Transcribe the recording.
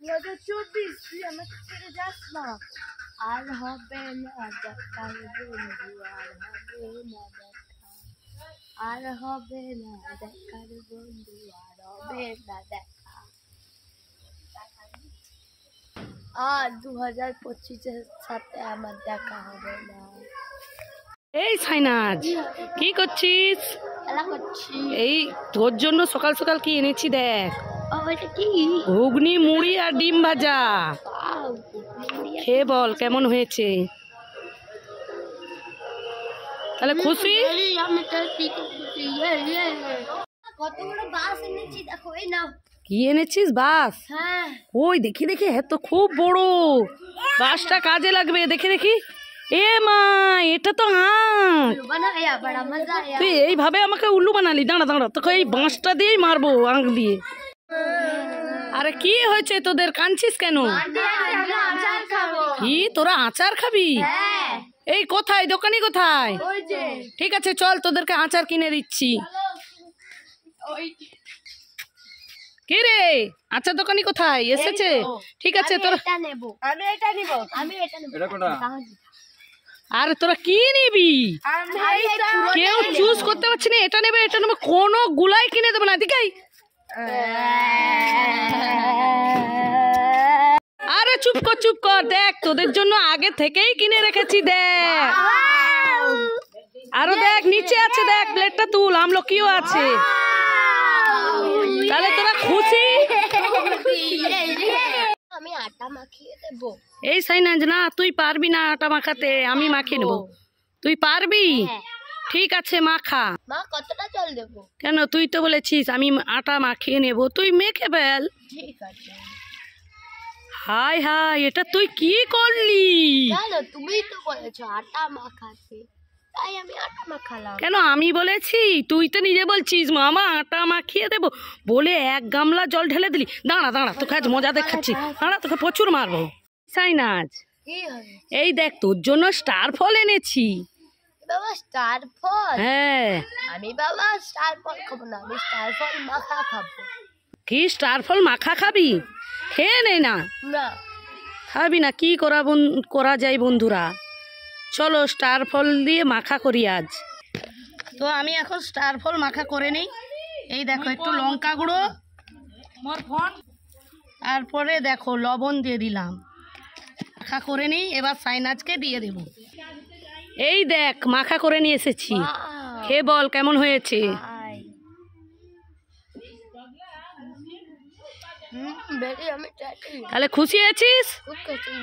2024 তুই আমাকে ছেড়ে যাস না। আর হবে না দেখার বন্ধু, আর হবে না দেখা, আর হবে না দেখার বন্ধু, আর হবে না দেখা। আর 2025-এর সাথে আমার দেখা হবে না। এই সাইনাজ, কি করছিস? খেলা করছি। এই তোর জন্য সকাল সকাল কি এনেছি দেখ। এটা কি? ঘুগনি, মুড়ি আর ডিম ভাজা। খেয়ে বল কেমন হয়েছে। তাহলে খুশি? কতগুলো বাস এনেছি দেখো, এই নাও। কি এনেছিস? বাস? হ্যাঁ। ওই দেখি দেখি, হ্যাঁ তো খুব বড় বাসটা, কাজে লাগবে। দেখি দেখি। এ মা, এটা তো আঁখ। তুই এইভাবে আমাকে উল্লু বানালি। দাঁড়া দাঁড়া, তোকে এই বাঁশটা দিয়েই মারবো, আঁখ দিয়ে। আরে কি হয়েছে তোদের, কাঁদছিস কেন? কি তোরা আচার খাবি? এই কোথায় দোকানি, কোথায়? ঠিক আছে চল, তোদেরকে আচার কিনে দিচ্ছি। কি রে, আচার দোকানি কোথায় এসেছে? ঠিক আছে তোরা, আমি এটা নিব, আমি এটা নিব। আরে তোরা কি নিবি? কেউ চুজ করতে পারছি না, এটা নেবে এটা নেবে, কোনো গুলাই কিনে দেবে না। দিকাই, আরে চুপ কর চুপ কর, দেখ তোদের জন্য আগে থেকেই কিনে রেখেছি। দেখ আরো দেখ, নিচে আছে, দেখ প্লেটটা তুল, আমলকিও আছে। তাহলে তোরা খুশি? আমি আটা মাখিয়ে দেবো। এই সাইনাজ, না তুই পারবি না আটা মাখাতে, আমি মাখিয়ে নেবো। তুই পারবি? ঠিক আছে মাখা। মা কতটা জল দেবো? কেন, তুই তো বলেছিস আমি আটা মাখিয়ে নেব, তুই মেখে ফেল। ঠিক আছে। হাই হাই, এটা তুই কি করলি? জানো, তুমি তো বলেছো আটা মাখাতে, তাই আমি আটা মাখালাম। কেন আমি বলেছি? তুই তো নিজে বলছিস মামা আটা মাখিয়ে দেবো বলে 1 গামলা জল ঢেলে দিলি। দাঁড়া দাঁড়া, তোকে আজ মজা দেখাচ্ছি। দাঁড়া, তোকে প্রচুর মারবো। সাইনাজ, কি হবে? এই দেখ তোর জন্য স্টার ফল এনেছি। বাবা স্টার ফল? হ্যাঁ। আমি বাবা স্টার ফল খাবো না, আমি স্টার ফল মাখা খাবো। কি স্টার ফল মাখা খাবি? খেয়ে নে না। না খাবি না? কি করা যায় বন্ধুরা, চলো স্টার ফল দিয়ে মাখা করি আজ। তো আমি এখন স্টার ফল মাখা করে নিই। এই দেখো একটু লঙ্কা গুঁড়ো, তারপরে দেখো লবণ দিয়ে দিলাম, মাখা করে নিই। এবার সাইনাজকে দিয়ে দেব। এই দেখ মাখা করে নিয়ে এসেছি, খেয়ে বল কেমন হয়েছে। বেরি আমি চাই। তাহলে খুশি আছিস? খুব খুশি।